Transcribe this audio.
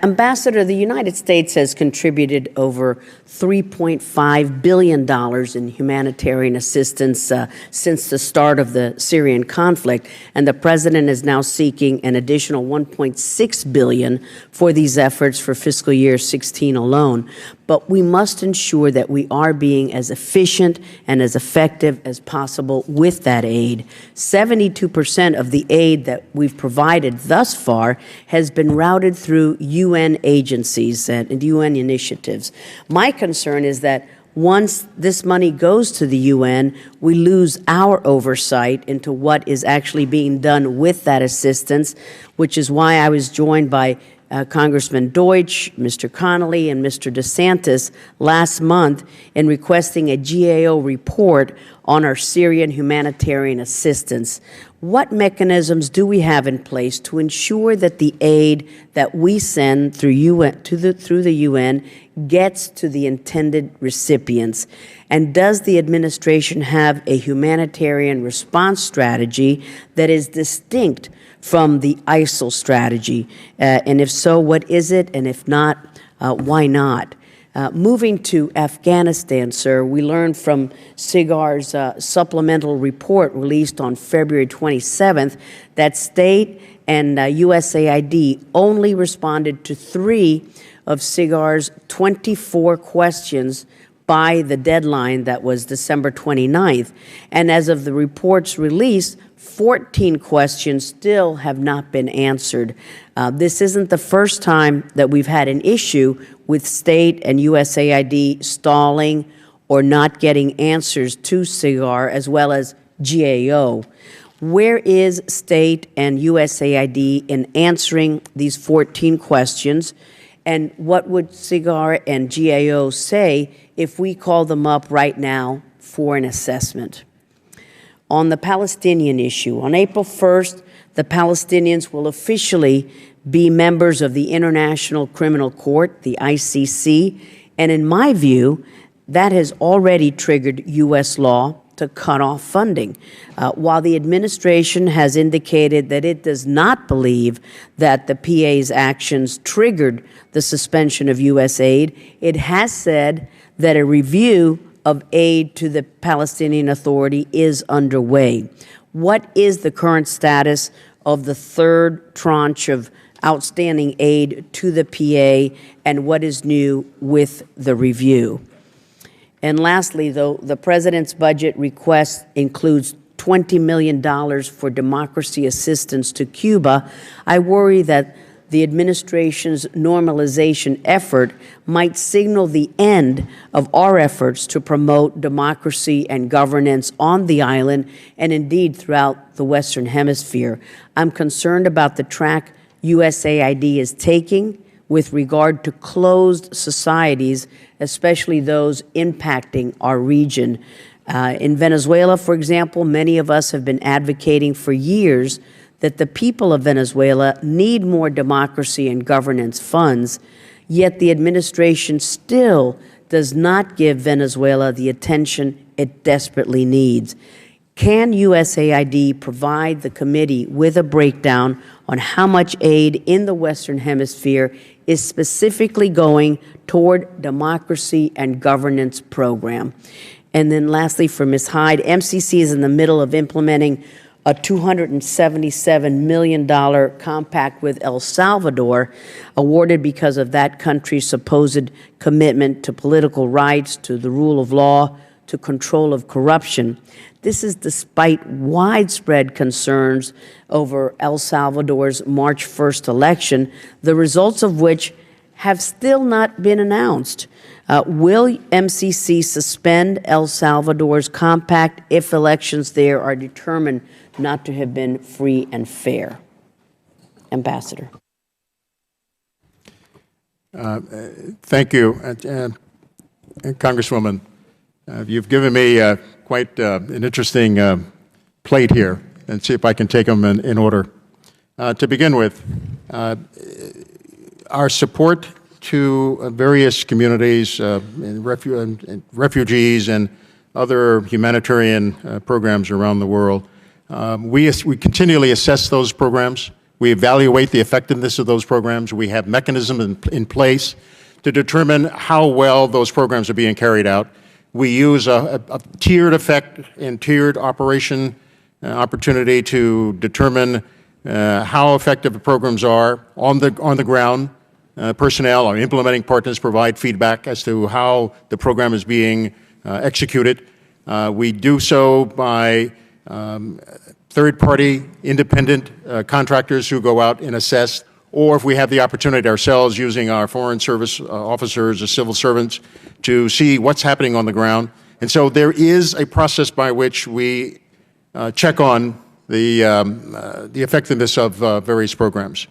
Ambassador, the United States has contributed over $3.5 billion in humanitarian assistance since the start of the Syrian conflict, and the President is now seeking an additional $1.6 billion for these efforts for fiscal year 16 alone. But we must ensure that we are being as efficient and as effective as possible with that aid. 72% of the aid that we've provided thus far has been routed through UN agencies and UN initiatives. My concern is that once this money goes to the UN, we lose our oversight into what is actually being done with that assistance, which is why I was joined by Congressman Deutsch, Mr. Connolly, and Mr. DeSantis last month in requesting a GAO report on our Syrian humanitarian assistance. What mechanisms do we have in place to ensure that the aid that we send through the UN gets to the intended recipients? And does the administration have a humanitarian response strategy that is distinct from the ISIL strategy? And if so, what is it? And if not, why not? Moving to Afghanistan, sir, we learned from SIGAR's supplemental report released on February 27th that state and USAID only responded to 3 of SIGAR's 24 questions by the deadline that was December 29th. And as of the report's release, 14 questions still have not been answered. This isn't the first time that we've had an issue with state and USAID stalling or not getting answers to SIGAR as well as GAO. Where is state and USAID in answering these 14 questions? And what would SIGAR and GAO say if we call them up right now for an assessment? On the Palestinian issue, on April 1st, the Palestinians will officially be members of the International Criminal Court, the ICC, and in my view, that has already triggered U.S. law to cut off funding. While the administration has indicated that it does not believe that the PA's actions triggered the suspension of U.S. aid, it has said that a review of aid to the Palestinian Authority is underway. What is the current status of the third tranche of outstanding aid to the PA, and what is new with the review? And lastly, though, the President's budget request includes $20 million for democracy assistance to Cuba. I worry that the administration's normalization effort might signal the end of our efforts to promote democracy and governance on the island and indeed throughout the Western Hemisphere. I'm concerned about the track USAID is taking with regard to closed societies, especially those impacting our region. In Venezuela, for example, many of us have been advocating for years that the people of Venezuela need more democracy and governance funds, yet the administration still does not give Venezuela the attention it desperately needs. Can USAID provide the committee with a breakdown on how much aid in the Western Hemisphere is specifically going toward democracy and governance program? And then lastly, for Ms. Hyde, MCC is in the middle of implementing a $277 million compact with El Salvador, awarded because of that country's supposed commitment to political rights, to the rule of law, to control of corruption. This is despite widespread concerns over El Salvador's March 1st election, the results of which have still not been announced. Will MCC suspend El Salvador's compact if elections there are determined not to have been free and fair? Ambassador. Thank you, Congresswoman. You've given me quite an interesting plate here, and see if I can take them in order. To begin with, our support to various communities, and refugees and other humanitarian programs around the world. We continually assess those programs. We evaluate the effectiveness of those programs. We have mechanisms in place to determine how well those programs are being carried out. We use a tiered effect and tiered operation opportunity to determine how effective the programs are on the ground. Personnel, our implementing partners provide feedback as to how the program is being executed. We do so by third-party independent contractors who go out and assess, or if we have the opportunity ourselves using our foreign service officers or civil servants to see what's happening on the ground. And so there is a process by which we check on the effectiveness of various programs.